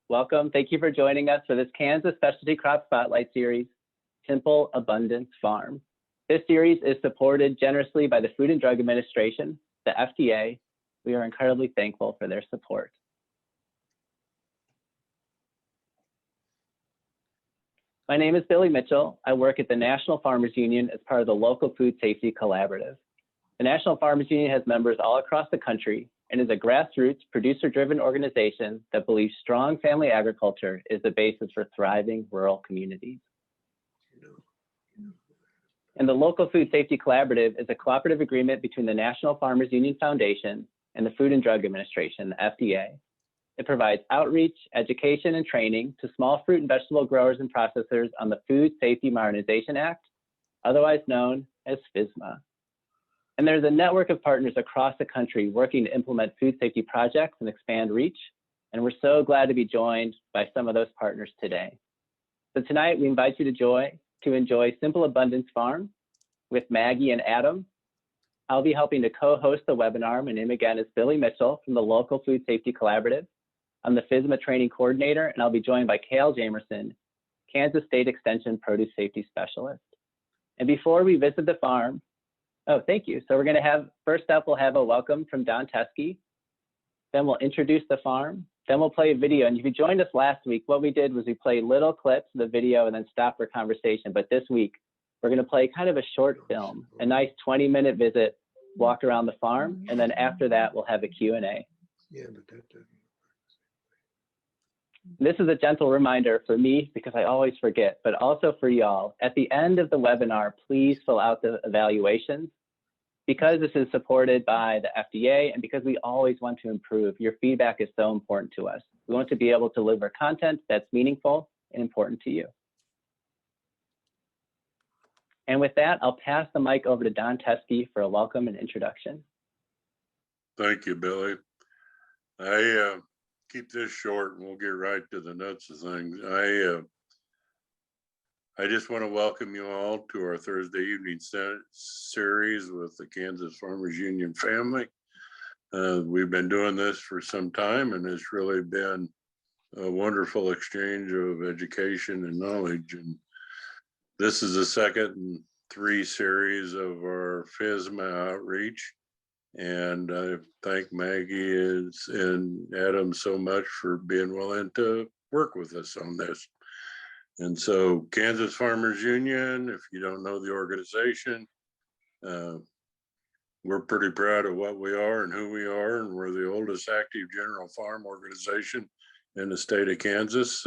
Welcome. Thank you for joining us for this Kansas Specialty Crop Spotlight Series, Simple Abundance Farm. This series is supported generously by the Food and Drug Administration, the FDA. We are incredibly thankful for their support. My name is Billy Mitchell. I work at the National Farmers Union as part of the Local Food Safety Collaborative. The National Farmers Union has members all across the country and is a grassroots, producer-driven organization that believes strong family agriculture is the basis for thriving rural communities. And the Local Food Safety Collaborative is a cooperative agreement between the National Farmers Union Foundation and the Food and Drug Administration, the FDA. It provides outreach, education, and training to small fruit and vegetable growers and processors on the Food Safety Modernization Act, otherwise known as FSMA. And there's a network of partners across the country working to implement food safety projects and expand reach. And we're so glad to be joined by some of those partners today. So tonight, we invite you to enjoy Simple Abundance Farm with Maggie and Adam. I'll be helping to co-host the webinar. My name again is Billy Mitchell from the Local Food Safety Collaborative. I'm the FSMA Training Coordinator, and I'll be joined by Cale Jamerson, Kansas State Extension Produce Safety Specialist. And before we visit the farm, thank you. So we're gonna have, first up, we'll have a welcome from Don Teskey. Then we'll introduce the farm. Then we'll play a video. And if you joined us last week, what we did was we played little clips of the video and then stop for conversation. But this week, we're gonna play kind of a short film, a nice 20-minute visit, walk around the farm. And then after that, we'll have a Q&A. Yeah, but that doesn't. This is a gentle reminder for me because I always forget, but also for y'all. At the end of the webinar, please fill out the evaluations. Because this is supported by the FDA and because we always want to improve, your feedback is so important to us. We want to be able to deliver content that's meaningful and important to you. And with that, I'll pass the mic over to Don Teskey for a welcome and introduction. Thank you, Billy. I keep this short and we'll get right to the nuts of things. I just want to welcome you all to our Thursday evening series with the Kansas Farmers Union family. We've been doing this for some time and it's really been a wonderful exchange of education and knowledge. And this is the second in 3 series of our FSMA outreach. And I thank Maggie and Adam so much for being willing to work with us on this. And so Kansas Farmers Union, if you don't know the organization, we're pretty proud of what we are and who we are. And we're the oldest active general farm organization in the state of Kansas.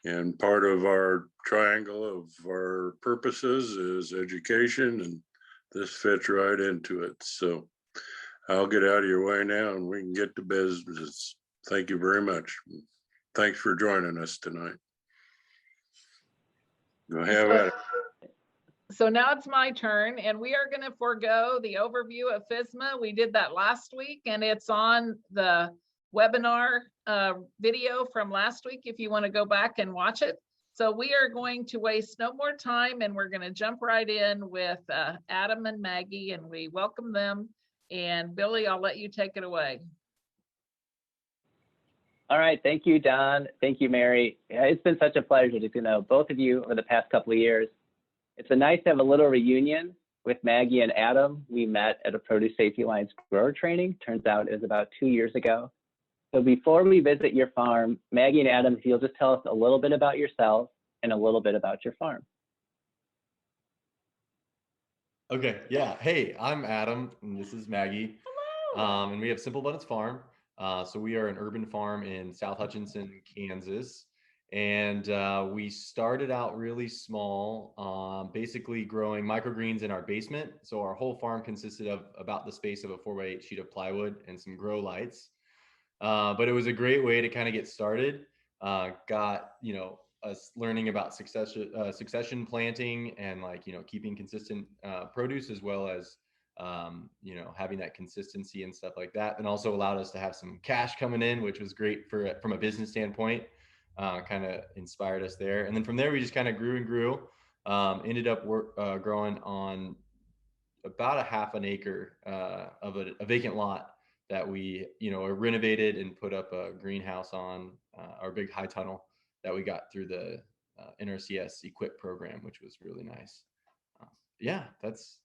And part of our triangle of our purposes is education, and this fits right into it. So I'll get out of your way now and we can get to business. Thank you very much. Thanks for joining us tonight. Go ahead. So now it's my turn, and we are going to forego the overview of FSMA. We did that last week, and it's on the webinar video from last week if you want to go back and watch it. So we are going to waste no more time, and we're going to jump right in with Adam and Maggie, and we welcome them. And Billy, I'll let you take it away. All right, thank you, Don. Thank you, Mary. It's been such a pleasure to get to know both of you over the past couple of years. It's nice to have a little reunion with Maggie and Adam. We met at a Produce Safety Alliance grower training. Turns out it was about 2 years ago. So before we visit your farm, Maggie and Adam, if you'll just tell us a little bit about yourself and a little bit about your farm. Okay, yeah. Hey, I'm Adam, and this is Maggie. Hello. And we have Simple Abundance Farm. So we are an urban farm in South Hutchinson, Kansas. And we started out really small, basically growing microgreens in our basement. So our whole farm consisted of about the space of a 4x8 sheet of plywood and some grow lights. But it was a great way to kind of get started. Got, us learning about succession planting and keeping consistent produce, as well as having that consistency and stuff like that, and also allowed us to have some cash coming in, which was great from a business standpoint. Kind of inspired us there. And then from there, we just kind of grew and grew, ended up growing on about a half an acre of a vacant lot that we, renovated and put up a greenhouse on our big high tunnel that we got through the Nrcs Equip program, which was really nice. Yeah, that's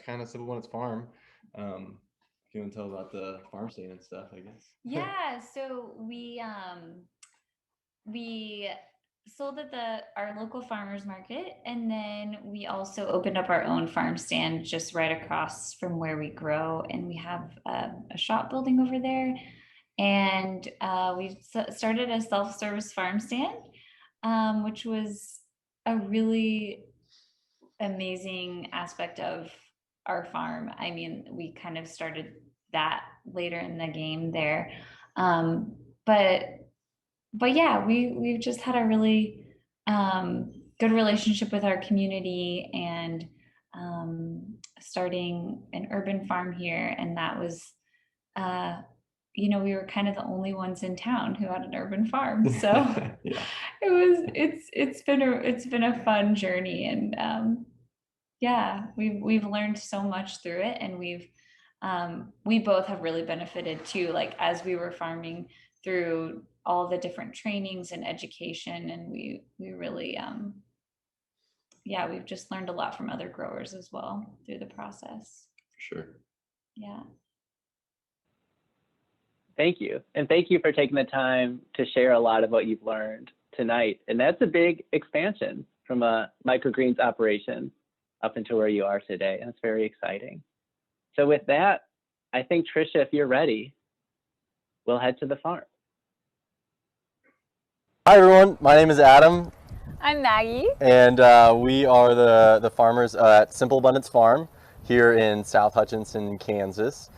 kind of Civil Linnets Farm. If you want to tell about the farm stand and stuff, I guess. Yeah, so we sold at our local farmers market, and then we also opened up our own farm stand just right across from where we grow, and we have a shop building over there, and we started a self-service farm stand, which was a really amazing aspect of our farm. I mean, we kind of started that later in the game there, but yeah, we've just had a really good relationship with our community, and starting an urban farm here, and that was we were kind of the only ones in town who had an urban farm, so Yeah. it's been a fun journey, and yeah, we've learned so much through it, and we both have really benefited too, like as we were farming through all the different trainings and education, and we really we've just learned a lot from other growers as well through the process. For sure. Yeah. Thank you. And thank you for taking the time to share a lot of what you've learned tonight. And that's a big expansion from a microgreens operation up into where you are today. And it's very exciting. So with that, I think, Tricia, if you're ready, we'll head to the farm. Hi everyone, my name is Adam. I'm Maggie. And we are the farmers at Simple Abundance Farm here in South Hutchinson, Kansas.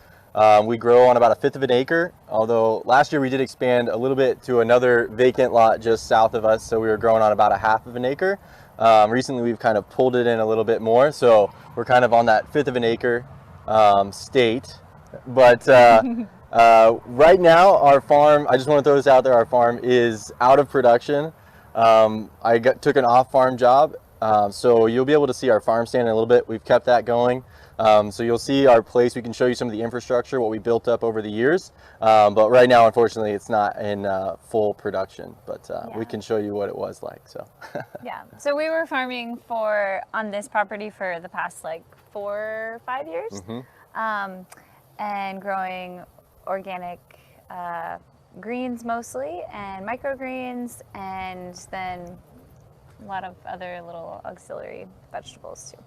We grow on about 1/5 of an acre, although last year we did expand a little bit to another vacant lot just south of us, so we were growing on about 1/2 of an acre. Recently we've kind of pulled it in a little bit more, so we're kind of on that 1/5 of an acre state. But right now our farm, I just want to throw this out there, our farm is out of production. Took an off-farm job, so you'll be able to see our farm stand in a little bit. We've kept that going. So you'll see our place. We can show you some of the infrastructure, what we built up over the years. But right now, unfortunately, it's not in full production, but we can show you what it was like. So Yeah, so we were farming on this property for the past like 4 or 5 years, and growing organic greens mostly, and microgreens, and then a lot of other little auxiliary vegetables too.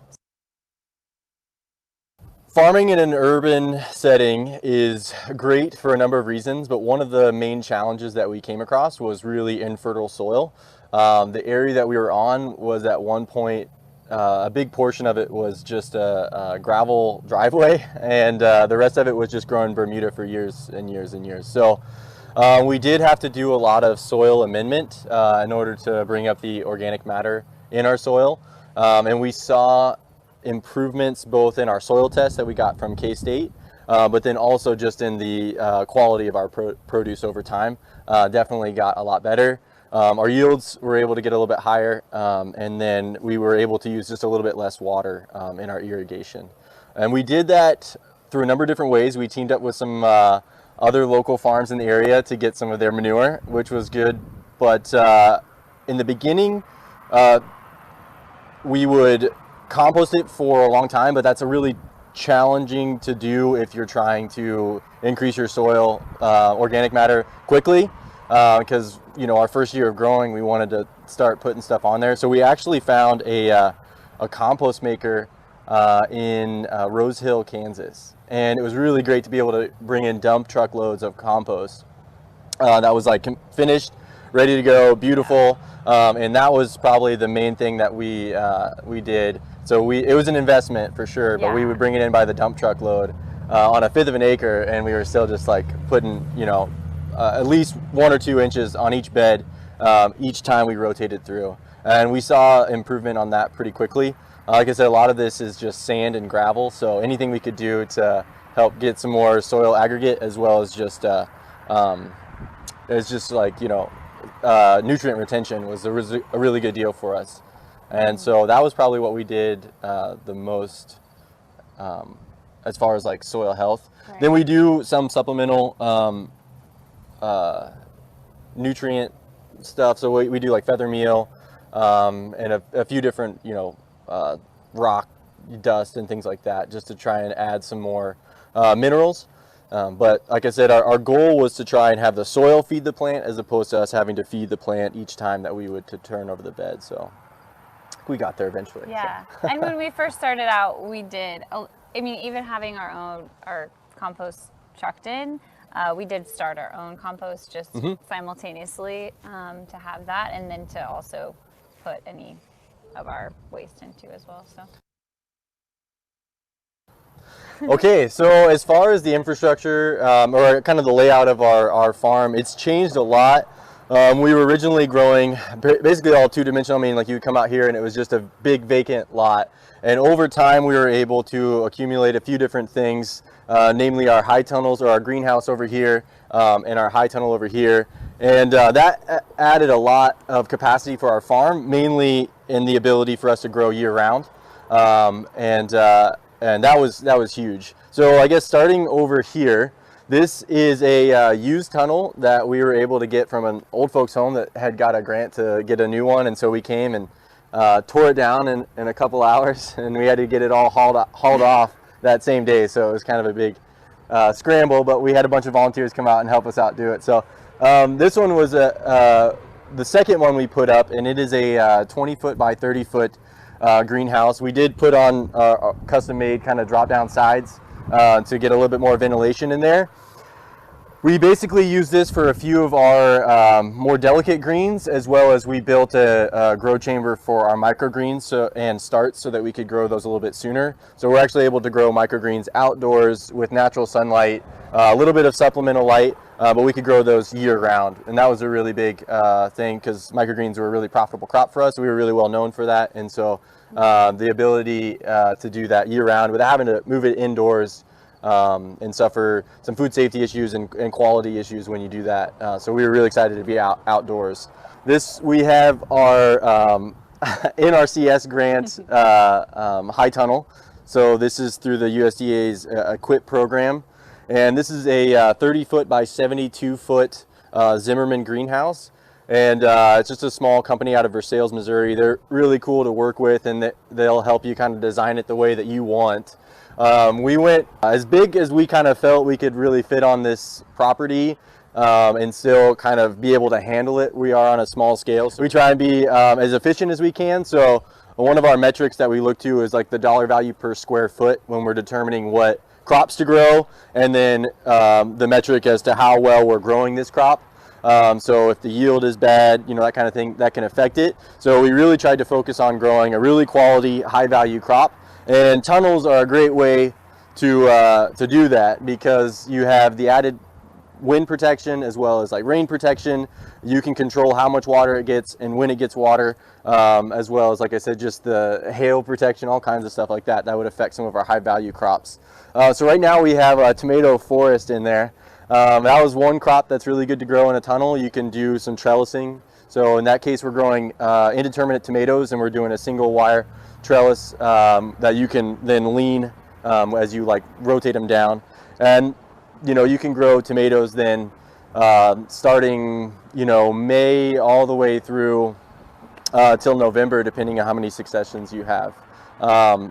farming in an urban setting is great for a number of reasons, but one of the main challenges that we came across was really infertile soil. The area that we were on was at one point, a big portion of it was just a gravel driveway, and the rest of it was just growing Bermuda for years and years and years. So we did have to do a lot of soil amendment in order to bring up the organic matter in our soil, and we saw improvements both in our soil tests that we got from K-State, but then also just in the quality of our produce over time. Definitely got a lot better. Our yields were able to get a little bit higher, and then we were able to use just a little bit less water in our irrigation. And we did that through a number of different ways. We teamed up with some other local farms in the area to get some of their manure, which was good. But in the beginning, we would compost it for a long time, but that's a really challenging to do if you're trying to increase your soil organic matter quickly, because our first year of growing, we wanted to start putting stuff on there. So we actually found a compost maker in Rose Hill, Kansas, and it was really great to be able to bring in dump truckloads of compost that was like finished, ready to go, beautiful. And that was probably the main thing that we did. So it was an investment for sure, but we would bring it in by the dump truck load on 1/5 of an acre, and we were still just like putting, at least 1 or 2 inches on each bed each time we rotated through. And we saw improvement on that pretty quickly. Like I said, a lot of this is just sand and gravel, so anything we could do to help get some more soil aggregate, as well as just it's just like, nutrient retention was a really good deal for us. And so that was probably what we did the most as far as like soil health. Right. Then we do some supplemental nutrient stuff. So we do like feather meal and a few different, you know, rock dust and things like that, just to try and add some more minerals. But like I said, our goal was to try and have the soil feed the plant as opposed to us having to feed the plant each time that we would to turn over the bed. So we got there eventually. Yeah. And when we first started out, we did, I mean, even having our compost trucked in, we did start our own compost just simultaneously to have that, and then to also put any of our waste into as well. So. Okay, so as far as the infrastructure or kind of the layout of our farm, it's changed a lot. We were originally growing basically all two-dimensional. I mean, like you would come out here and it was just a big vacant lot. And over time, we were able to accumulate a few different things, namely our high tunnels, or our greenhouse over here, and our high tunnel over here. And that added a lot of capacity for our farm, mainly in the ability for us to grow year-round. And that was huge. So I guess starting over here, this is a used tunnel that we were able to get from an old folks home that had got a grant to get a new one. And so we came and tore it down in a couple hours, and we had to get it all hauled off that same day. So it was kind of a big scramble, but we had a bunch of volunteers come out and help us out do it. So this one was the second one we put up, and it is a 20 foot by 30 foot greenhouse. We did put on custom made kind of drop down sides to get a little bit more ventilation in there. We basically used this for a few of our more delicate greens, as well as we built a grow chamber for our microgreens and starts so that we could grow those a little bit sooner. So we're actually able to grow microgreens outdoors with natural sunlight, a little bit of supplemental light, but we could grow those year round. And that was a really big thing, because microgreens were a really profitable crop for us. We were really well known for that. And so the ability to do that year round without having to move it indoors and suffer some food safety issues and quality issues when you do that. So we were really excited to be outdoors. We have our Nrcs grant high tunnel. So this is through the USDA's EQIP program. And this is a 30 foot by 72 foot Zimmerman greenhouse. And it's just a small company out of Versailles, Missouri. They're really cool to work with, and they'll help you kind of design it the way that you want. We went as big as we kind of felt we could really fit on this property and still kind of be able to handle it. We are on a small scale, so we try and be as efficient as we can. So one of our metrics that we look to is like the dollar value per square foot when we're determining what crops to grow, and then the metric as to how well we're growing this crop. So if the yield is bad, you know, that kind of thing, that can affect it. So we really tried to focus on growing a really quality, high value crop. And tunnels are a great way to do that, because you have the added wind protection as well as like rain protection. You can control how much water it gets and when it gets water, as well as, like I said, just the hail protection, all kinds of stuff like that that would affect some of our high value crops. So right now we have a tomato forest in there. That was one crop that's really good to grow in a tunnel. You can do some trellising. So in that case, we're growing indeterminate tomatoes, and we're doing a single wire trellis that you can then lean as you like rotate them down. And you know, you can grow tomatoes then starting, you know, May all the way through till November, depending on how many successions you have.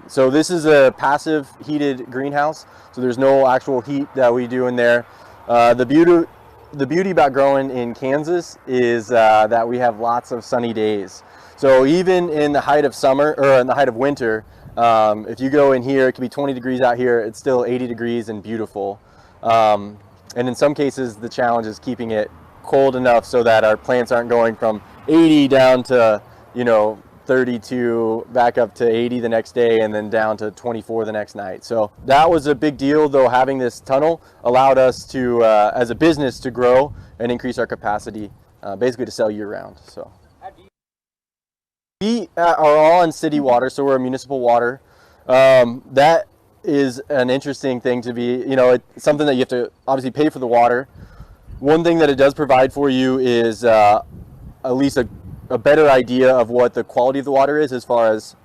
So this is a passive heated greenhouse, so there's no actual heat that we do in there. The beauty about growing in Kansas is that we have lots of sunny days. So even in the height of summer, or in the height of winter, if you go in here, it can be 20 degrees out here, it's still 80 degrees and beautiful. And in some cases, the challenge is keeping it cold enough so that our plants aren't going from 80 down to, you know, 32, back up to 80 the next day, and then down to 24 the next night. So that was a big deal, though. Having this tunnel allowed us to, as a business, to grow and increase our capacity, basically to sell year round. So we are all on city water, so we're a municipal water. That is an interesting thing to be, you know, it's something that you have to obviously pay for the water. One thing that it does provide for you is at least a better idea of what the quality of the water is, as far as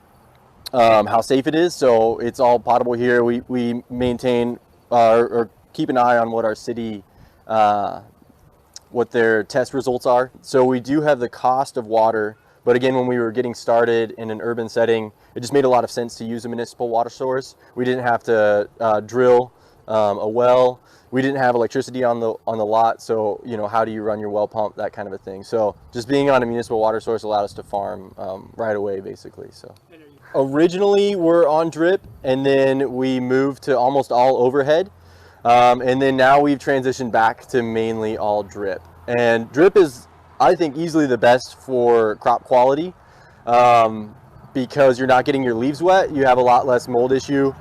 how safe it is. So it's all potable here. We maintain or keep an eye on what our city, what their test results are. So we do have the cost of water, but again, when we were getting started in an urban setting, it just made a lot of sense to use a municipal water source. We didn't have to drill a well. We didn't have electricity on the lot, so you know, how do you run your well pump, that kind of a thing. So just being on a municipal water source allowed us to farm right away, basically. So originally we're on drip, and then we moved to almost all overhead, and then now we've transitioned back to mainly all drip. And drip is, I think, easily the best for crop quality, because you're not getting your leaves wet. You have a lot less mold issue.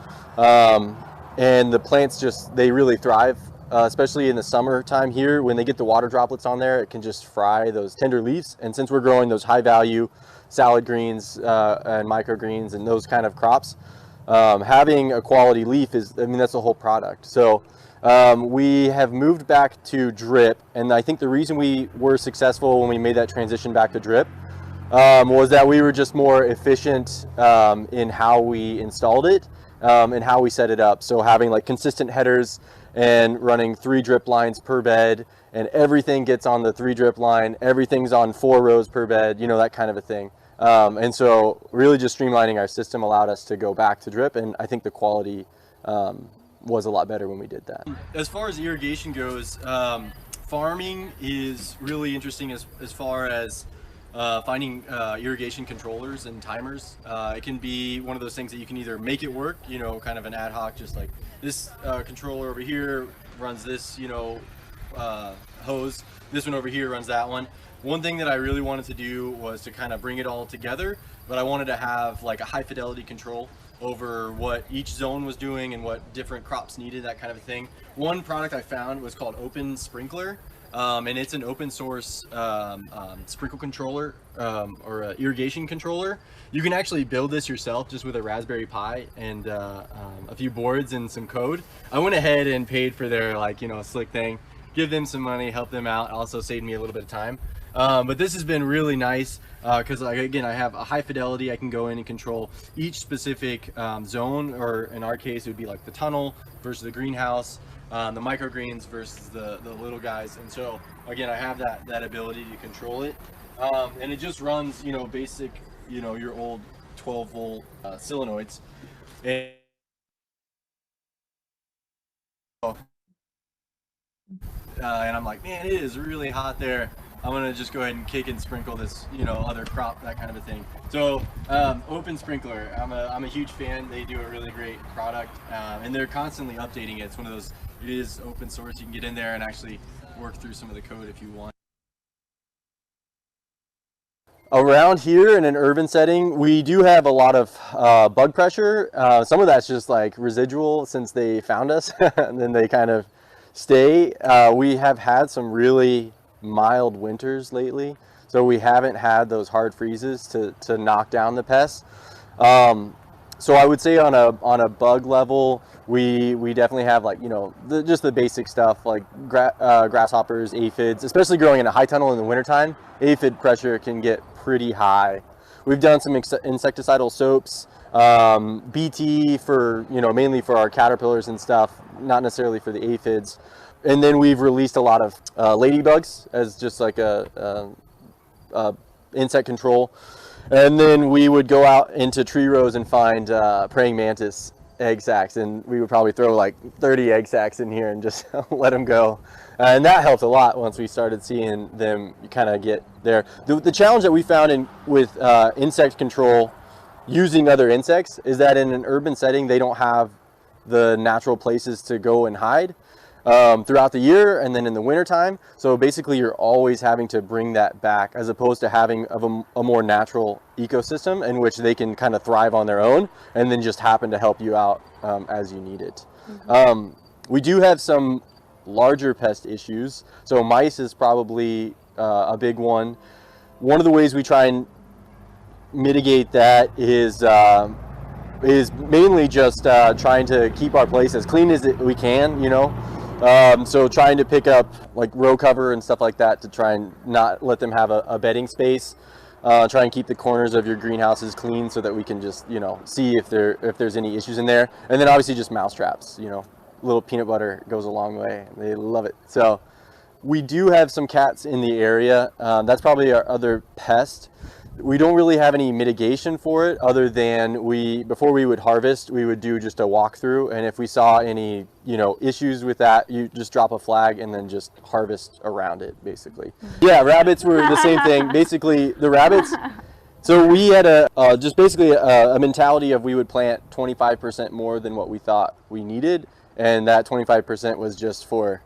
And the plants just, they really thrive, especially in the summertime here. When they get the water droplets on there, it can just fry those tender leaves. And since we're growing those high value salad greens and microgreens and those kind of crops, having a quality leaf is, I mean, that's the whole product. So we have moved back to drip. And I think the reason we were successful when we made that transition back to drip was that we were just more efficient in how we installed it. And how we set it up. So having like consistent headers and running 3 drip lines per bed, and everything gets on the 3 drip line, everything's on 4 rows per bed, you know, that kind of a thing. And so really just streamlining our system allowed us to go back to drip, and I think the quality was a lot better when we did that. As far as irrigation goes, farming is really interesting as far as finding irrigation controllers and timers. It can be one of those things that you can either make it work, you know, kind of an ad hoc, just like this controller over here runs this, you know, hose. This one over here runs that one. One thing that I really wanted to do was to kind of bring it all together, but I wanted to have like a high fidelity control over what each zone was doing and what different crops needed, that kind of a thing. One product I found was called Open Sprinkler. And it's an open source sprinkle controller or irrigation controller. You can actually build this yourself just with a Raspberry Pi and a few boards and some code. I went ahead and paid for their, like, you know, slick thing, give them some money, help them out, also saved me a little bit of time. But this has been really nice because, again, I have a high fidelity. I can go in and control each specific zone, or in our case, it would be like the tunnel versus the greenhouse. The microgreens versus the little guys, and so again, I have that ability to control it, and it just runs, you know, basic, you know, your old 12-volt solenoids. And I'm like, man, it is really hot there. I'm gonna just go ahead and kick and sprinkle this, you know, other crop, that kind of a thing. So Open Sprinkler, I'm a huge fan. They do a really great product, and they're constantly updating it. It's one of those, it is open source. You can get in there and actually work through some of the code if you want. Around here in an urban setting, we do have a lot of bug pressure. Some of that's just like residual since they found us and then they kind of stay. We have had some really mild winters lately, so we haven't had those hard freezes to knock down the pests. So I would say on a bug level, we definitely have, like, you know, just the basic stuff like grasshoppers, aphids, especially growing in a high tunnel in the wintertime. Aphid pressure can get pretty high. We've done some insecticidal soaps, BT for, you know, mainly for our caterpillars and stuff, not necessarily for the aphids. And then we've released a lot of ladybugs as just like a insect control. And then we would go out into tree rows and find praying mantis egg sacs, and we would probably throw like 30 egg sacs in here and just let them go. And that helped a lot once we started seeing them kind of get there. The challenge that we found with insect control using other insects is that in an urban setting, they don't have the natural places to go and hide throughout the year and then in the winter time. So basically you're always having to bring that back, as opposed to having a more natural ecosystem in which they can kind of thrive on their own and then just happen to help you out as you need it. Mm-hmm. We do have some larger pest issues. So mice is probably a big one. One of the ways we try and mitigate that is mainly just trying to keep our place as clean as we can, you know. So trying to pick up like row cover and stuff like that to try and not let them have a bedding space. try and keep the corners of your greenhouses clean so that we can just, you know, see if there's any issues in there. And then obviously just mouse traps, you know, little peanut butter goes a long way. They love it. So we do have some cats in the area. That's probably our other pest. We don't really have any mitigation for it other than before we would harvest, we would do just a walkthrough. And if we saw any, you know, issues with that, you just drop a flag and then just harvest around it, basically. Yeah, rabbits were the same thing. Basically, the rabbits, so we had just basically a mentality of we would plant 25% more than what we thought we needed. And that 25% was just for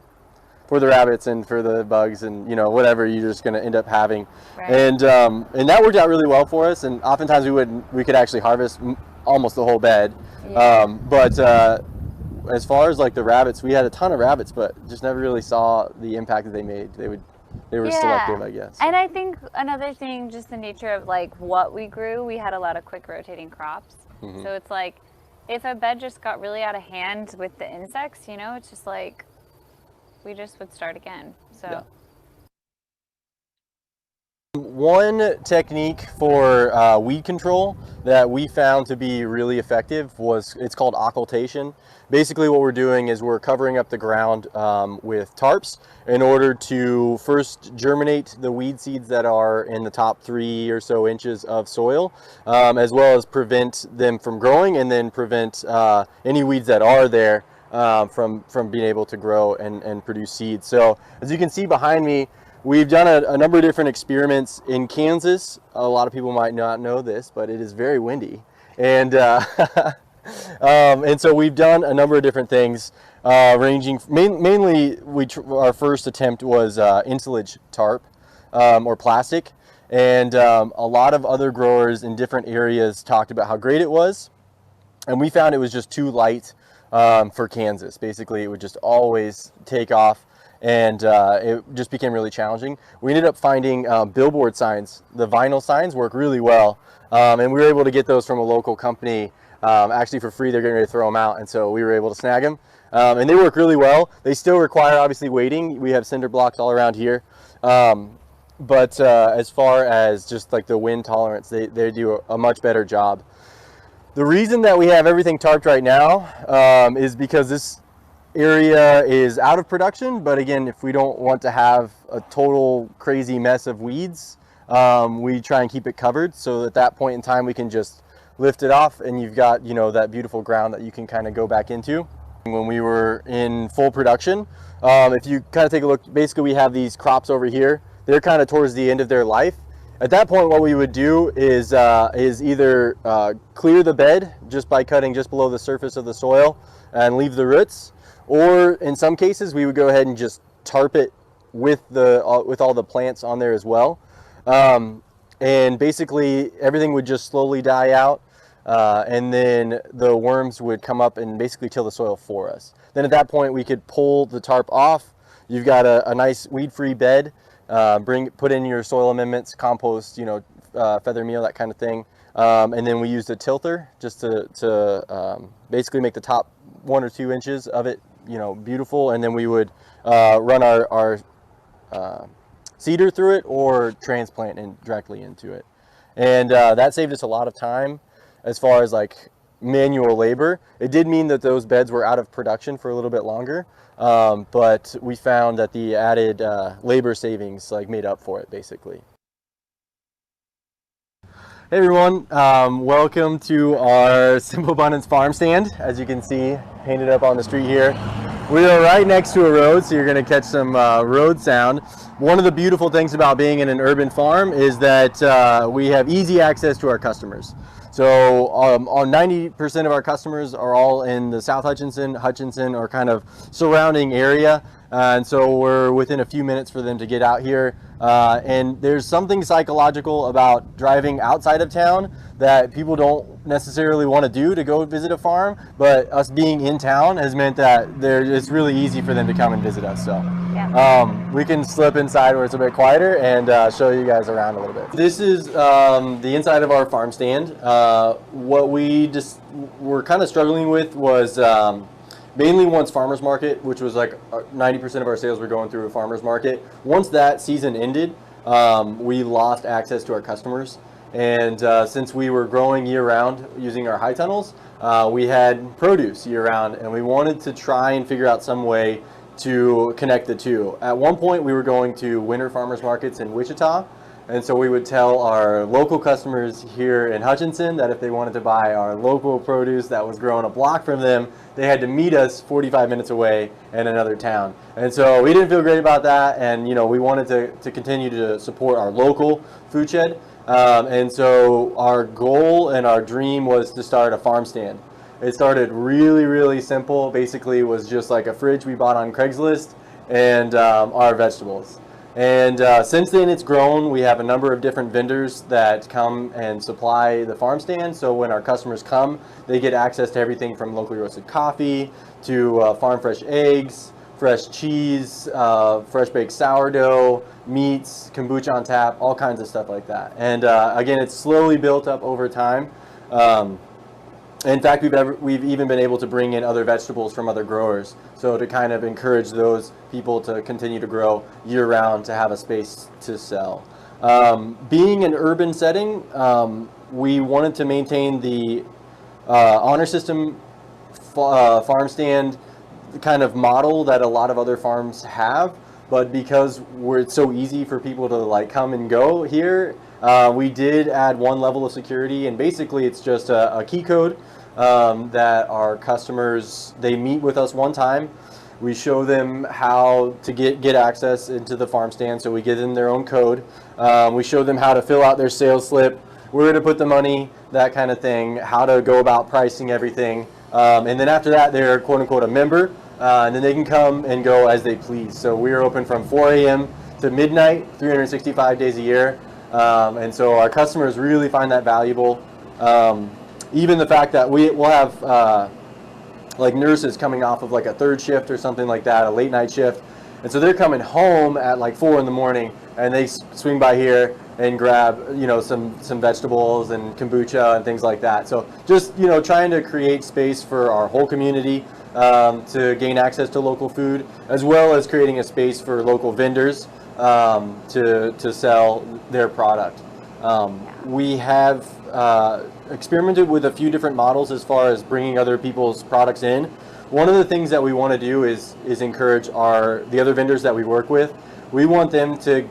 the rabbits and for the bugs and, you know, whatever you're just going to end up having. Right. And that worked out really well for us. And oftentimes we could actually harvest almost the whole bed. Yeah. But as far as like the rabbits, we had a ton of rabbits, but just never really saw the impact that they made. They were selective, I guess. And I think another thing, just the nature of like what we grew, we had a lot of quick rotating crops. Mm-hmm. So it's like, if a bed just got really out of hand with the insects, you know, it's just like, we just would start again. So yeah. One technique for weed control that we found to be really effective it's called occultation. Basically what we're doing is we're covering up the ground with tarps in order to first germinate the weed seeds that are in the top 3 or so inches of soil, as well as prevent them from growing, and then prevent any weeds that are there from being able to grow and produce seeds. So as you can see behind me, we've done a number of different experiments in Kansas. A lot of people might not know this, but it is very windy. And and so we've done a number of different things, ranging mainly our first attempt was insulage tarp or plastic. And a lot of other growers in different areas talked about how great it was. And we found it was just too light for Kansas. Basically, it would just always take off, and it just became really challenging. We ended up finding billboard signs. The vinyl signs work really well, and we were able to get those from a local company actually for free. They're getting ready to throw them out, and so we were able to snag them, and they work really well. They still require obviously weighting. We have cinder blocks all around here, but as far as just like the wind tolerance, they do a much better job. The reason that we have everything tarped right now is because this area is out of production. But again, if we don't want to have a total crazy mess of weeds, we try and keep it covered. So at that point in time, we can just lift it off and you've got, you know, that beautiful ground that you can kind of go back into. When we were in full production, if you kind of take a look, basically we have these crops over here. They're kind of towards the end of their life. At that point, what we would do is either clear the bed just by cutting just below the surface of the soil and leave the roots, or in some cases we would go ahead and just tarp it with all the plants on there as well. And basically everything would just slowly die out, and then the worms would come up and basically till the soil for us. Then at that point we could pull the tarp off. You've got a nice weed-free bed. Put in your soil amendments, compost, you know, feather meal, that kind of thing. And then we used a tilther just to basically make the top 1 or 2 inches of it, you know, beautiful. And then we would run our seeder through it or transplant directly into it. And that saved us a lot of time as far as like manual labor. It did mean that those beds were out of production for a little bit longer. But we found that the added labor savings like made up for it, basically. Hey everyone, welcome to our Simple Abundance farm stand. As you can see, painted up on the street here. We are right next to a road, so you're going to catch some road sound. One of the beautiful things about being in an urban farm is that we have easy access to our customers. So on 90% of our customers are all in the South Hutchinson, or kind of surrounding area. And so we're within a few minutes for them to get out here. And there's something psychological about driving outside of town that people don't necessarily want to do to go visit a farm, but us being in town has meant that it's really easy for them to come and visit us. So yeah. We can slip inside where it's a bit quieter and show you guys around a little bit. This is the inside of our farm stand. What we just were kind of struggling with was mainly once farmers market, which was like 90% of our sales were going through a farmers market. Once that season ended, we lost access to our customers. And since we were growing year-round using our high tunnels, we had produce year-round, and we wanted to try and figure out some way to connect the two. At one point, we were going to winter farmers markets in Wichita, and so we would tell our local customers here in Hutchinson that if they wanted to buy our local produce that was grown a block from them, they had to meet us 45 minutes away in another town. And so we didn't feel great about that, and we wanted to continue to support our local food shed. And so our goal and our dream was to start a farm stand. It started really, really simple. Basically, it was just like a fridge we bought on Craigslist and our vegetables. And since then, it's grown. We have a number of different vendors that come and supply the farm stand. So when our customers come, they get access to everything from locally roasted coffee to farm fresh eggs, fresh cheese, fresh baked sourdough, meats, kombucha on tap, all kinds of stuff like that. And again, it's slowly built up over time. In fact, we've even been able to bring in other vegetables from other growers, so to kind of encourage those people to continue to grow year-round, to have a space to sell. Being an urban setting, we wanted to maintain the honor system farm stand kind of model that a lot of other farms have, but because it's so easy for people to like come and go here, we did add one level of security, and basically it's just a key code that our customers, they meet with us one time. We show them how to get access into the farm stand, so we give them their own code. We show them how to fill out their sales slip, where to put the money, that kind of thing, how to go about pricing everything. And then after that, they're quote unquote a member, and then they can come and go as they please. So we're open from 4 a.m. to midnight, 365 days a year. And so our customers really find that valuable. Even the fact that we'll have like nurses coming off of like a third shift or something like that, a late night shift. And so they're coming home at like 4 in the morning, and they swing by here and grab, some vegetables and kombucha and things like that. So just, trying to create space for our whole community to gain access to local food, as well as creating a space for local vendors to sell their product. We have experimented with a few different models as far as bringing other people's products in. One of the things that we want to do is encourage the other vendors that we work with. We want them to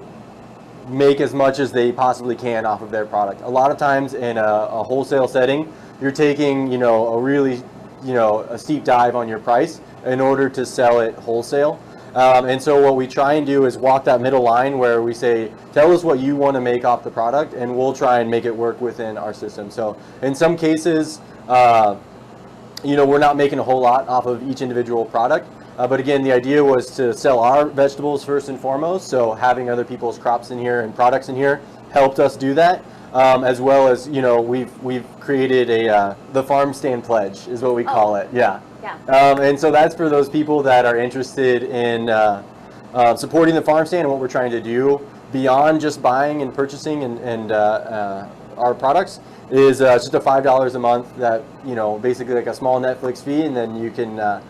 make as much as they possibly can off of their product. A lot of times in a wholesale setting, you're taking, a really, a steep dive on your price in order to sell it wholesale. And so what we try and do is walk that middle line where we say, tell us what you want to make off the product, and we'll try and make it work within our system. So in some cases, we're not making a whole lot off of each individual product. But again, the idea was to sell our vegetables first and foremost. So having other people's crops in here and products in here helped us do that. As well as, we've created the farm stand pledge is what we call it. Yeah. And so that's for those people that are interested in supporting the farm stand and what we're trying to do beyond just buying and purchasing and our products is just a $5 a month that, basically like a small Netflix fee, and then you can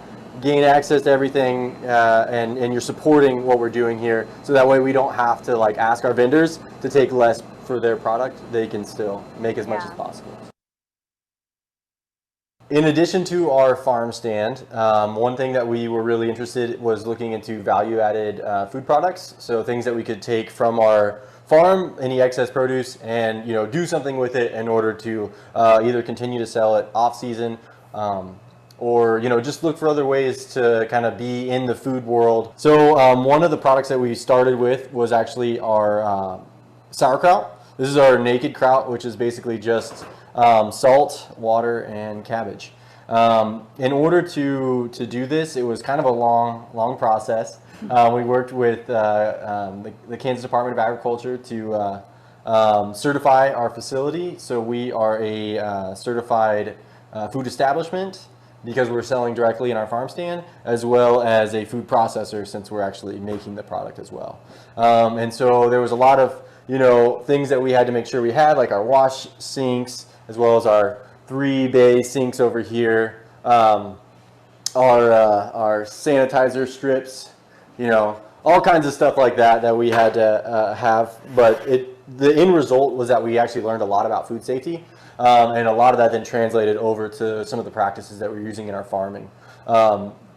gain access to everything and you're supporting what we're doing here. So that way we don't have to like ask our vendors to take less for their product. They can still make as much as possible. In addition to our farm stand, one thing that we were really interested was looking into value-added food products. So things that we could take from our farm, any excess produce, and do something with it in order to either continue to sell it off-season, or just look for other ways to kind of be in the food world. So one of the products that we started with was actually our sauerkraut. This is our naked kraut, which is basically just salt, water, and cabbage. In order to do this, it was kind of a long process. We worked with the Kansas Department of Agriculture to certify our facility. So we are a certified food establishment because we're selling directly in our farm stand, as well as a food processor since we're actually making the product as well. And so there was a lot of things that we had to make sure we had, like our wash sinks, as well as our 3-bay sinks over our sanitizer strips, all kinds of stuff like that we had to have. But the end result was that we actually learned a lot about food safety, and a lot of that then translated over to some of the practices that we're using in our farming.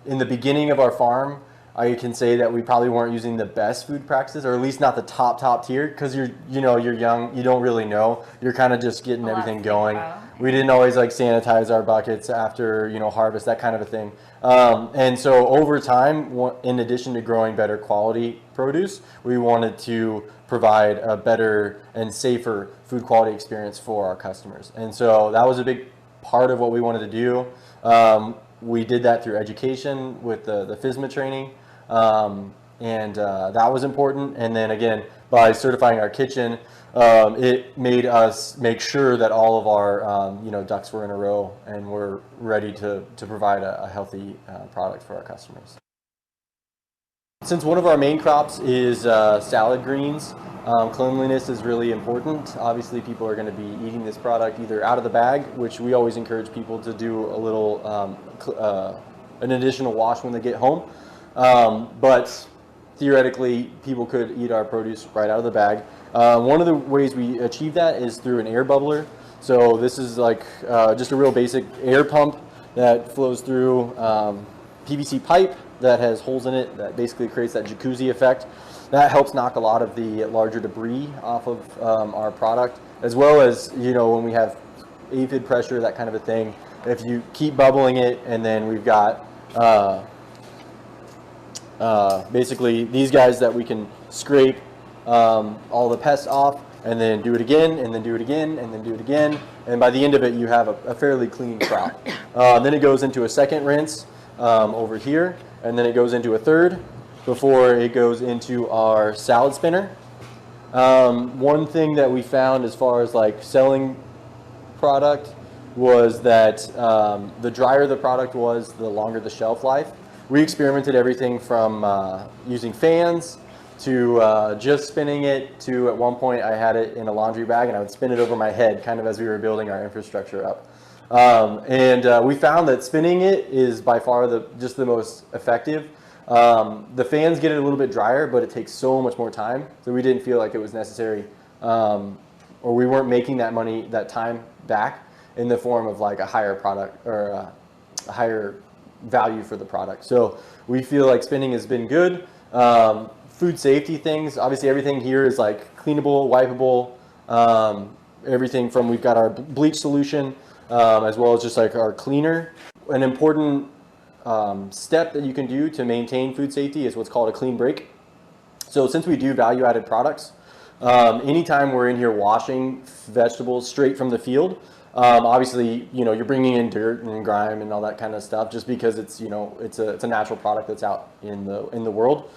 In the beginning of our farm, I can say that we probably weren't using the best food practices, or at least not the top tier, because you're young, you don't really know. You're kind of just getting everything going. We didn't always like sanitize our buckets after harvest, that kind of a thing. And so over time, in addition to growing better quality produce, we wanted to provide a better and safer food quality experience for our customers. And so that was a big part of what we wanted to do. We did that through education with the FSMA training. And that was important. And then again, by certifying our kitchen, it made us make sure that all of our ducks were in a row and we're ready to provide a healthy product for our customers. Since one of our main crops is salad greens, cleanliness is really important. Obviously, people are going to be eating this product either out of the bag, which we always encourage people to do a little an additional wash when they get home. But theoretically, people could eat our produce right out of the bag. One of the ways we achieve that is through an air bubbler. So this is like just a real basic air pump that flows through PVC pipe that has holes in it that basically creates that jacuzzi effect. That helps knock a lot of the larger debris off of our product, as well as when we have aphid pressure, that kind of a thing. If you keep bubbling it, and then we've got basically these guys that we can scrape all the pests off, and then do it again, and then do it again, and then do it again, and by the end of it you have a fairly clean crop. Then it goes into a second rinse over here, and then it goes into a third before it goes into our salad spinner. One thing that we found as far as like selling product was that the drier the product was, the longer the shelf life. We experimented everything from using fans to just spinning it to, at one point I had it in a laundry bag and I would spin it over my head kind of as we were building our infrastructure up. We found that spinning it is by far just the most effective. The fans get it a little bit drier, but it takes so much more time, so we didn't feel like it was necessary, or we weren't making that time back in the form of like a higher product or a higher value for the product. So we feel like spinning has been good. Food safety things, obviously everything here is like cleanable, wipeable, everything from, we've got our bleach solution, as well as just like our cleaner. An important step that you can do to maintain food safety is what's called a clean break. So since we do value-added products, anytime we're in here washing vegetables straight from the field, obviously, you're bringing in dirt and grime and all that kind of stuff just because it's, it's a natural product that's out in the world.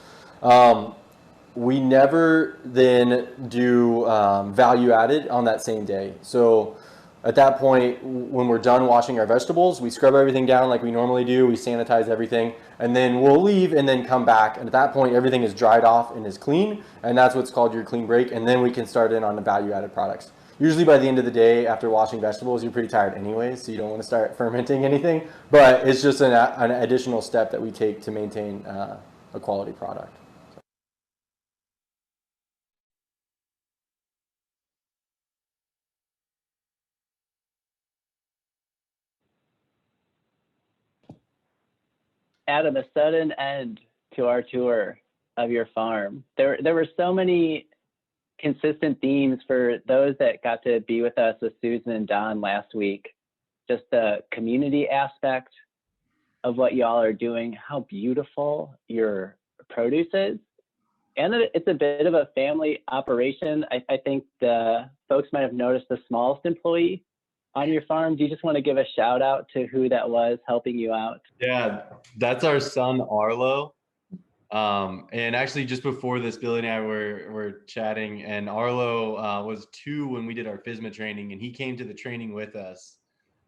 We never then do value added on that same day. So at that point, when we're done washing our vegetables, we scrub everything down like we normally do, we sanitize everything, and then we'll leave and then come back. And at that point, everything is dried off and is clean, and that's what's called your clean break, and then we can start in on the value-added products. Usually by the end of the day, after washing vegetables, you're pretty tired anyway, so you don't want to start fermenting anything, but it's just an additional step that we take to maintain a quality product. Adam, a sudden end to our tour of your farm. There were so many consistent themes for those that got to be with us with Susan and Don last week. Just the community aspect of what y'all are doing, how beautiful your produce is, and that it's a bit of a family operation. I think the folks might have noticed the smallest employee on your farm. Do you just want to give a shout out to who that was helping you out? Yeah, that's our son Arlo. And actually, just before this, Billy and I were chatting, and Arlo was 2 when we did our FSMA training, and he came to the training with us.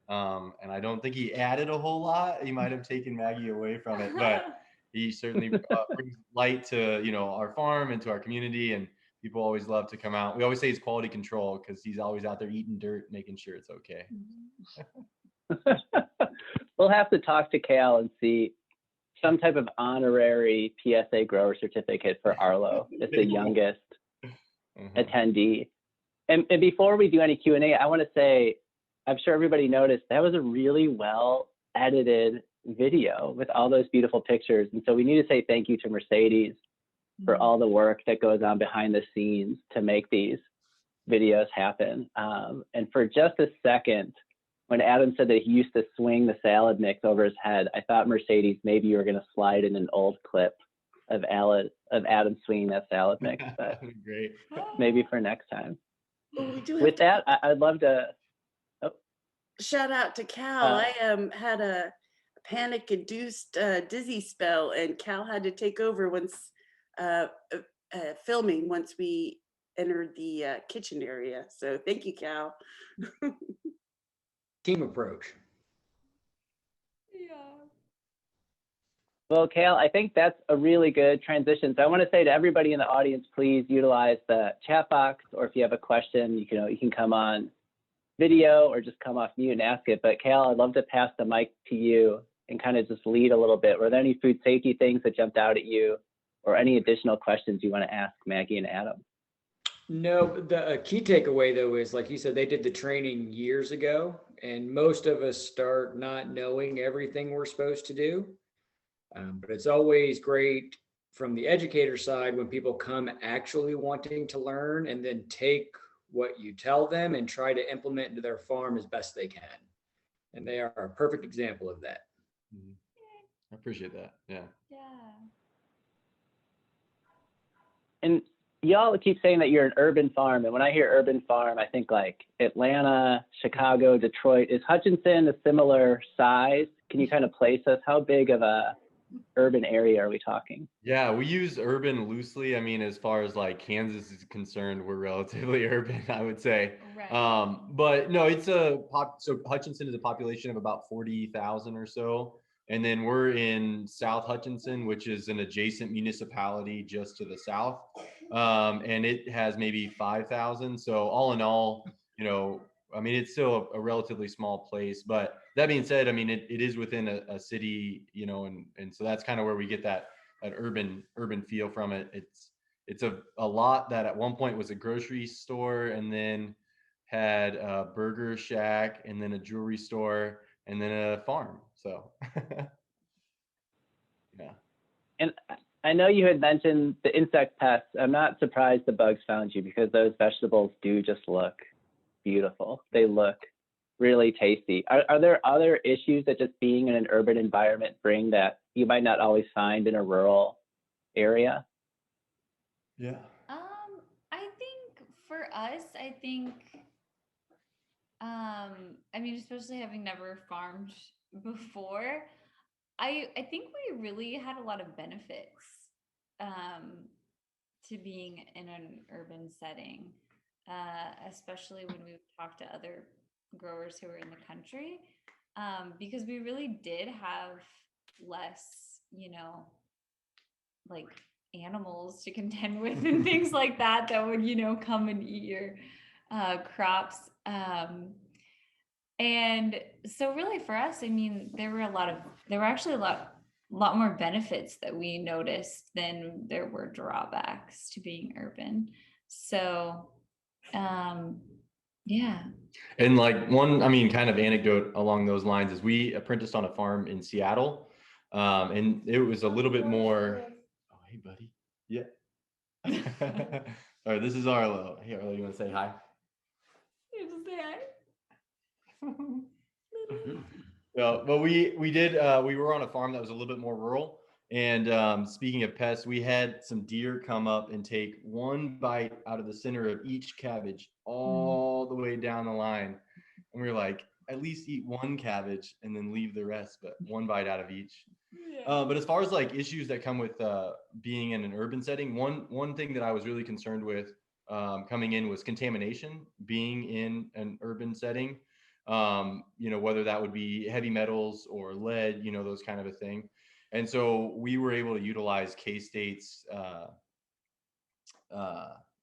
And I don't think he added a whole lot. He might have taken Maggie away from it, but he certainly brings light to our farm and to our community, and people always love to come out. We always say he's quality control because he's always out there eating dirt, making sure it's okay. We'll have to talk to Cal and see some type of honorary PSA grower certificate for Arlo. It's the youngest attendee. And before we do any Q&A, I want to say, I'm sure everybody noticed that was a really well edited video with all those beautiful pictures. And so we need to say thank you to Mercedes for all the work that goes on behind the scenes to make these videos happen. And for just a second, when Adam said that he used to swing the salad mix over his head, I thought, Mercedes, maybe you were going to slide in an old clip of Adam swinging that salad mix, but great. maybe for next time. Well, we do have With to that, I'd love to. shout out to Cal. I had a panic-induced dizzy spell, and Cal had to take over once filming once we entered the kitchen area. So thank you, Cal. Team approach. Yeah. Well, Cal, I think that's a really good transition. So I want to say to everybody in the audience, please utilize the chat box, or if you have a question, you can come on video or just come off mute and ask it. But Cal, I'd love to pass the mic to you and kind of just lead a little bit. Were there any food safety things that jumped out at you, or any additional questions you want to ask Maggie and Adam? No, the key takeaway though is, like you said, they did the training years ago, and most of us start not knowing everything we're supposed to do. But it's always great from the educator side when people come actually wanting to learn and then take what you tell them and try to implement into their farm as best they can. And they are a perfect example of that. I appreciate that. Yeah. Yeah. And y'all keep saying that you're an urban farm. And when I hear urban farm, I think like Atlanta, Chicago, Detroit. Is Hutchinson a similar size? Can you kind of place us? How big of a urban area are we talking? Yeah, we use urban loosely. I mean, as far as like Kansas is concerned, we're relatively urban, I would say. Right. But no, it's so Hutchinson is a population of about 40,000 or so. And then we're in South Hutchinson, which is an adjacent municipality just to the south. And it has maybe 5,000. So all in all, I mean, it's still a relatively small place, but that being said, I mean, it is within a city, and so that's kind of where we get that urban feel from it. It's a lot that at one point was a grocery store, and then had a burger shack, and then a jewelry store, and then a farm. So yeah. And I know you had mentioned the insect pests. I'm not surprised the bugs found you, because those vegetables do just look beautiful. They look really tasty. Are there other issues that just being in an urban environment bring that you might not always find in a rural area? Yeah. I think for us, I mean, especially having never farmed before, I think we really had a lot of benefits to being in an urban setting, especially when we talked to other growers who were in the country, because we really did have less, like animals to contend with and things like that would, come and eat your crops. And so really for us, I mean, there were actually a lot more benefits that we noticed than there were drawbacks to being urban. So, yeah. And like one, I mean, kind of anecdote along those lines is we apprenticed on a farm in Seattle, and it was a little bit more. Oh, hey, buddy. Yeah. All right, this is Arlo. Hey, Arlo, you want to say hi? You just say hi. Yeah, but we were on a farm that was a little bit more rural. And speaking of pests, we had some deer come up and take one bite out of the center of each cabbage all the way down the line. And we were like, at least eat one cabbage and then leave the rest, but one bite out of each. Yeah. But as far as like issues that come with being in an urban setting, one thing that I was really concerned with coming in was contamination, being in an urban setting. Whether that would be heavy metals or lead, those kind of a thing. And so we were able to utilize K-State's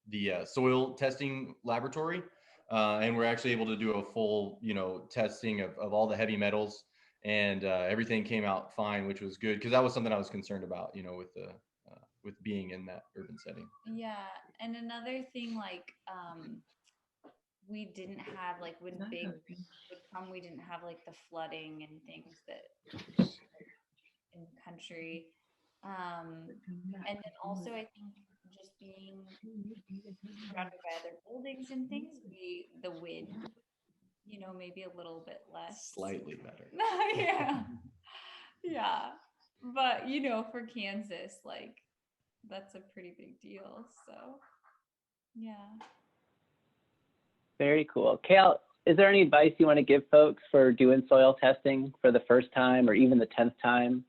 the soil testing laboratory, and we're actually able to do a full, testing of all the heavy metals. and everything came out fine, which was good because that was something I was concerned about, with being in that urban setting. Yeah, and another thing, like we didn't have, like, when big would come, we didn't have like the flooding and things that in the country. And then also I think just being surrounded by other buildings and things, the wind, maybe a little bit less. Slightly better. Yeah. Yeah. But for Kansas, like, that's a pretty big deal. So yeah. Very cool. Cal, is there any advice you want to give folks for doing soil testing for the first time or even the 10th time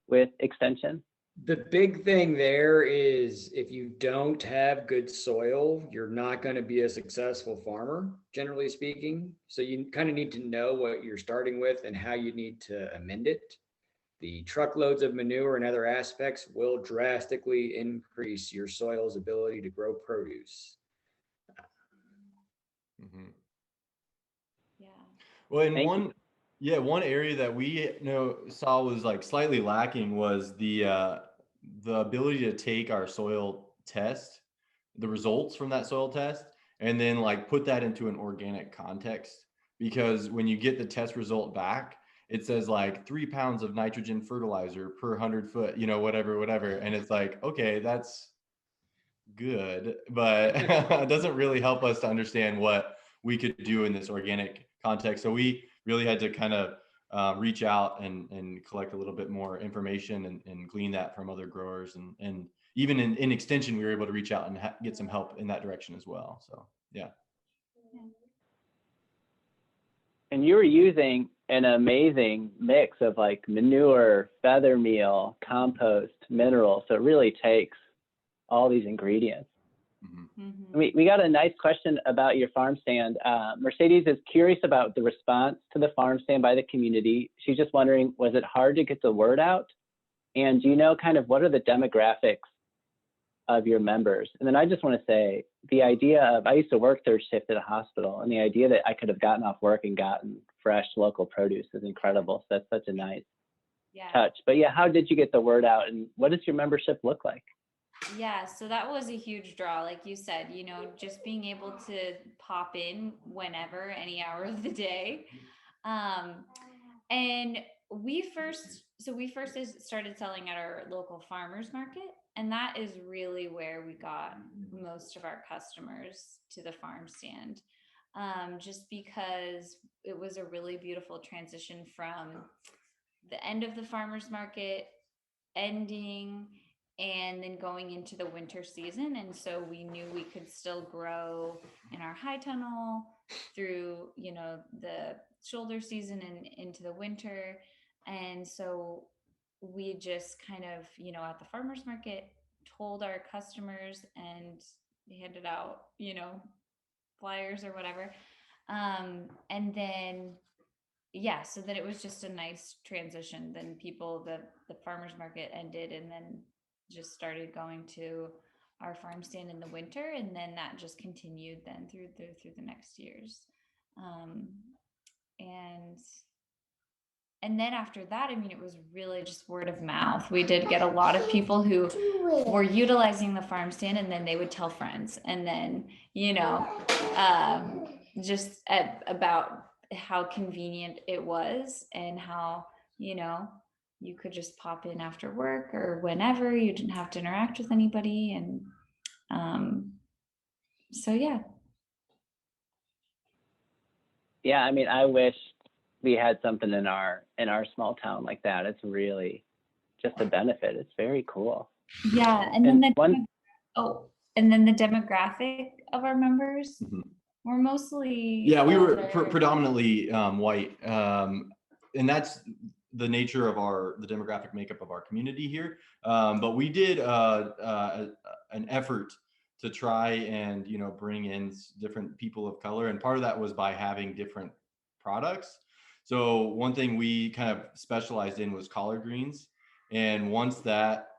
with extension? The big thing there is if you don't have good soil, you're not going to be a successful farmer, generally speaking. So you kind of need to know what you're starting with and how you need to amend it. The truckloads of manure and other aspects will drastically increase your soil's ability to grow produce. Mm-hmm. Yeah. Well, and one area that we saw was like slightly lacking was the ability to take our soil test, the results from that soil test, and then like put that into an organic context. Because when you get the test result back, it says like 3 pounds of nitrogen fertilizer per 100 foot, whatever. And it's like, okay, that's good, but it doesn't really help us to understand what we could do in this organic context. So we really had to kind of reach out and collect a little bit more information and glean that from other growers. And even in extension, we were able to reach out and get some help in that direction as well. So, yeah. And you were using an amazing mix of like manure, feather meal, compost, minerals. So it really takes all these ingredients. Mm-hmm. Mm-hmm. We got a nice question about your farm stand. Mercedes is curious about the response to the farm stand by the community. She's just wondering, was it hard to get the word out? And do you know kind of what are the demographics of your members? And then I just want to say the idea of, I used to work third shift at a hospital, and the idea that I could have gotten off work and gotten fresh local produce is incredible. So that's such a nice touch. But yeah, how did you get the word out, and what does your membership look like? Yeah, so that was a huge draw. Like you said, just being able to pop in whenever, any hour of the day. And we first started selling at our local farmers market. And that is really where we got most of our customers to the farm stand. Just because it was a really beautiful transition from the end of the farmers market ending and then going into the winter season. And so we knew we could still grow in our high tunnel through, the shoulder season and into the winter. And so we just kind of, at the farmers market, told our customers and handed out, flyers or whatever. And then, so then it was just a nice transition. Then the farmers market ended and then just started going to our farm stand in the winter. And then that just continued then through the next years. And then after that, it was really just word of mouth. We did get a lot of people who were utilizing the farm stand, and then they would tell friends. And then, just about how convenient it was and how, you could just pop in after work or whenever. You didn't have to interact with anybody. And so, yeah. Yeah, I wish we had something in our small town like that. It's really just a benefit. It's very cool. Yeah, and then the demographic of our members were mostly we were predominantly white, and that's the nature of the demographic makeup of our community here. But we did an effort to try and bring in different people of color, and part of that was by having different products. So one thing we kind of specialized in was collard greens, and once that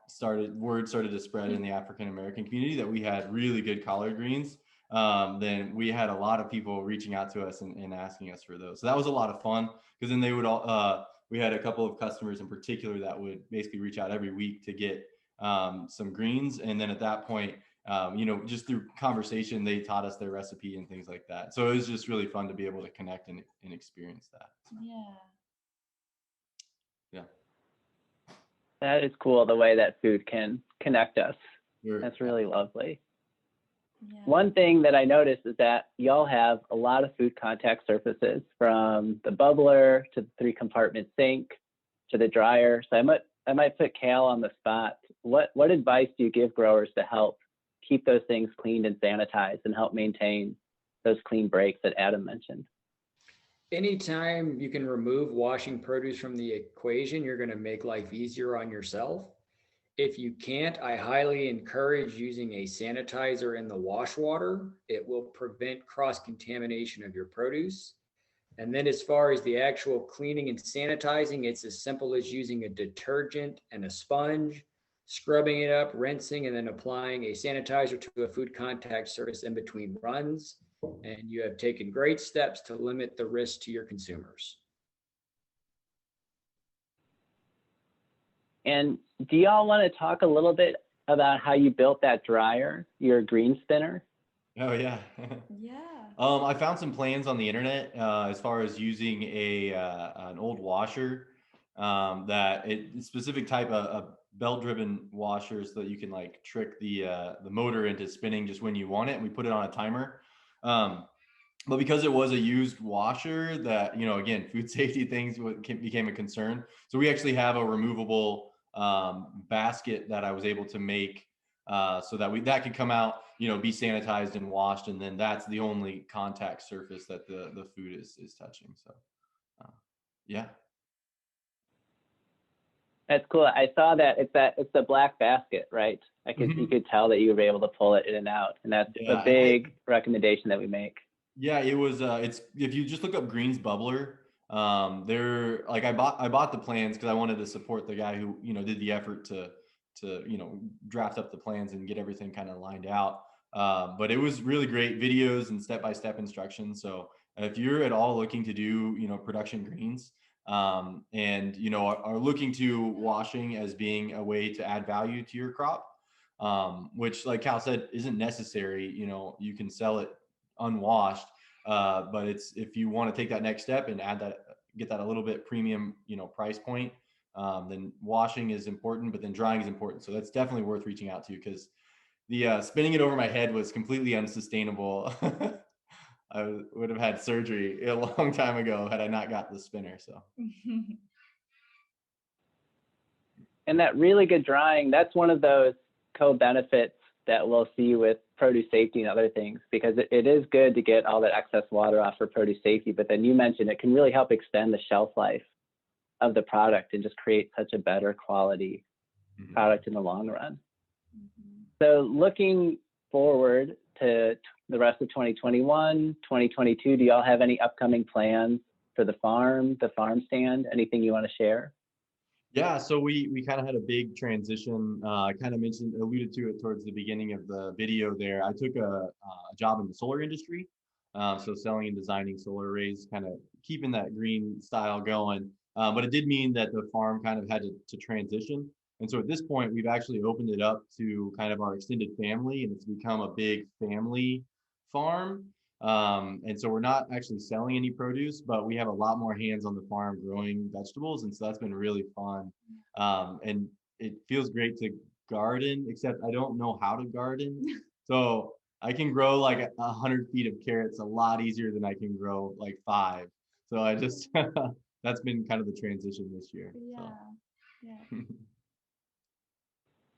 word started to spread in the African American community that we had really good collard greens, then we had a lot of people reaching out to us and asking us for those. So that was a lot of fun, because then they would all we had a couple of customers in particular that would basically reach out every week to get some greens. And then at that point, just through conversation, they taught us their recipe and things like that. So it was just really fun to be able to connect and experience that. Yeah. Yeah. That is cool, the way that food can connect us. Sure. That's really lovely. Yeah. One thing that I noticed is that y'all have a lot of food contact surfaces, from the bubbler to the 3-compartment sink to the dryer. So I might put Cal on the spot. What advice do you give growers to help keep those things cleaned and sanitized and help maintain those clean breaks that Adam mentioned? Anytime you can remove washing produce from the equation, you're going to make life easier on yourself. If you can't, I highly encourage using a sanitizer in the wash water. It will prevent cross-contamination of your produce. And then as far as the actual cleaning and sanitizing, it's as simple as using a detergent and a sponge, scrubbing it up, rinsing, and then applying a sanitizer to a food contact surface in between runs. And you have taken great steps to limit the risk to your consumers. And do y'all want to talk a little bit about how you built that dryer, your green spinner? Oh yeah. Yeah. I found some plans on the internet as far as using an old washer that specific type of belt-driven washer, so that you can like trick the motor into spinning just when you want it. And we put it on a timer. But because it was a used washer, that, again, food safety things became a concern. So we actually have a removable basket that I was able to make so that that could come out, be sanitized and washed, and then that's the only contact surface that the food is touching. So yeah. That's cool. I saw that it's the black basket, right? You could tell that you were able to pull it in and out, and that's a big recommendation that we make. Yeah, it was. It's, if you just look up Greens Bubbler, they're like, I bought the plans because I wanted to support the guy who did the effort to draft up the plans and get everything kind of lined out. But it was really great videos and step-by-step instructions. So if you're at all looking to do production greens, and are looking to washing as being a way to add value to your crop, which, like Cal said, isn't necessary. You can sell it unwashed, but it's, if you want to take that next step and get that a little bit premium price point, then washing is important, but then drying is important. So that's definitely worth reaching out to, because the spinning it over my head was completely unsustainable. I would have had surgery a long time ago had I not got the spinner. So and that really good drying, that's one of those co-benefits that we'll see with produce safety and other things, because it is good to get all that excess water off for produce safety, but then you mentioned it can really help extend the shelf life of the product and just create such a better quality product in the long run. So looking forward to the rest of 2021, 2022, do y'all have any upcoming plans for the farm stand, anything you want to share? Yeah, so we kind of had a big transition. I kind of alluded to it towards the beginning of the video there. I took a job in the solar industry, so selling and designing solar arrays, kind of keeping that green style going. But it did mean that the farm kind of had to transition. And so at this point, we've actually opened it up to kind of our extended family, and it's become a big family farm. And so we're not actually selling any produce, but we have a lot more hands on the farm growing vegetables. And so that's been really fun. And it feels great to garden, except I don't know how to garden. So I can grow like 100 feet of carrots a lot easier than I can grow like 5. So I just, that's been kind of the transition this year. Yeah. So. Yeah.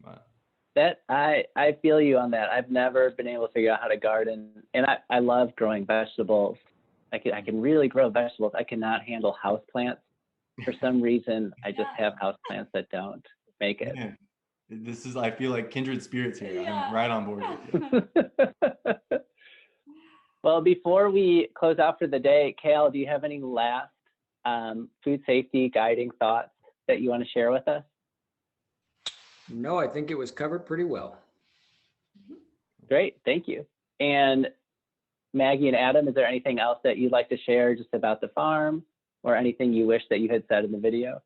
But. That I feel you on that. I've never been able to figure out how to garden, and I love growing vegetables. I can really grow vegetables. I cannot handle houseplants. For some reason, I just have houseplants that don't make it. Man, this is, I feel like kindred spirits here. Yeah. I'm right on board with you. Well, before we close out for the day, Cal, do you have any last food safety guiding thoughts that you want to share with us? No, I think it was covered pretty well. Great, thank you. And Maggie and Adam, is there anything else that you'd like to share just about the farm or anything you wish that you had said in the video?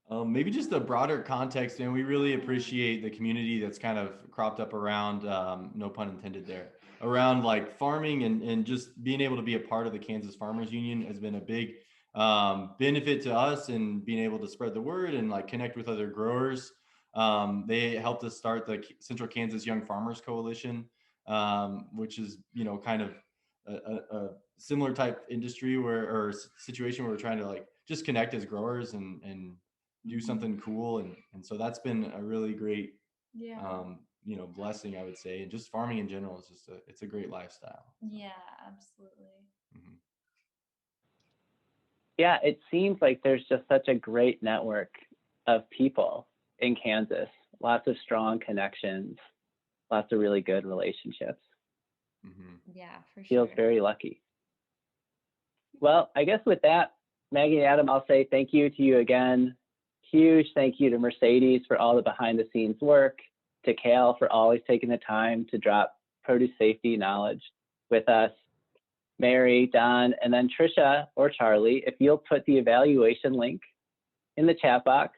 Maybe just a broader context, and we really appreciate the community that's kind of cropped up around, no pun intended there, around like farming and just being able to be a part of the Kansas Farmers Union has been a big benefit to us, and being able to spread the word and like connect with other growers. They helped us start the Central Kansas Young Farmers Coalition, which is, you know, kind of a similar type industry or situation where we're trying to like just connect as growers and do something cool. And so that's been a really great, you know, blessing, I would say. And just farming in general is just it's a great lifestyle. Yeah, absolutely. Mm-hmm. Yeah, it seems like there's just such a great network of people in Kansas, lots of strong connections, lots of really good relationships. Mm-hmm. Yeah, for sure. Feels very lucky. Well, I guess with that, Maggie and Adam, I'll say thank you to you again. Huge thank you to Mercedes for all the behind the scenes work, to Cal for always taking the time to drop produce safety knowledge with us, Mary, Don, and then Trisha or Charlie, if you'll put the evaluation link in the chat box.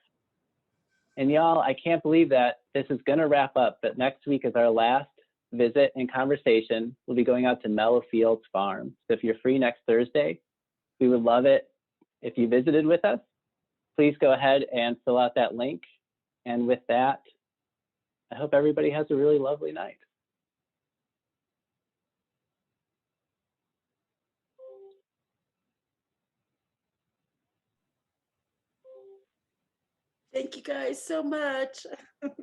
And y'all, I can't believe that this is gonna wrap up, but next week is our last visit and conversation. We'll be going out to Mellow Fields Farm. So if you're free next Thursday, we would love it if you visited with us. Please go ahead and fill out that link. And with that, I hope everybody has a really lovely night. Thank you guys so much. Okay.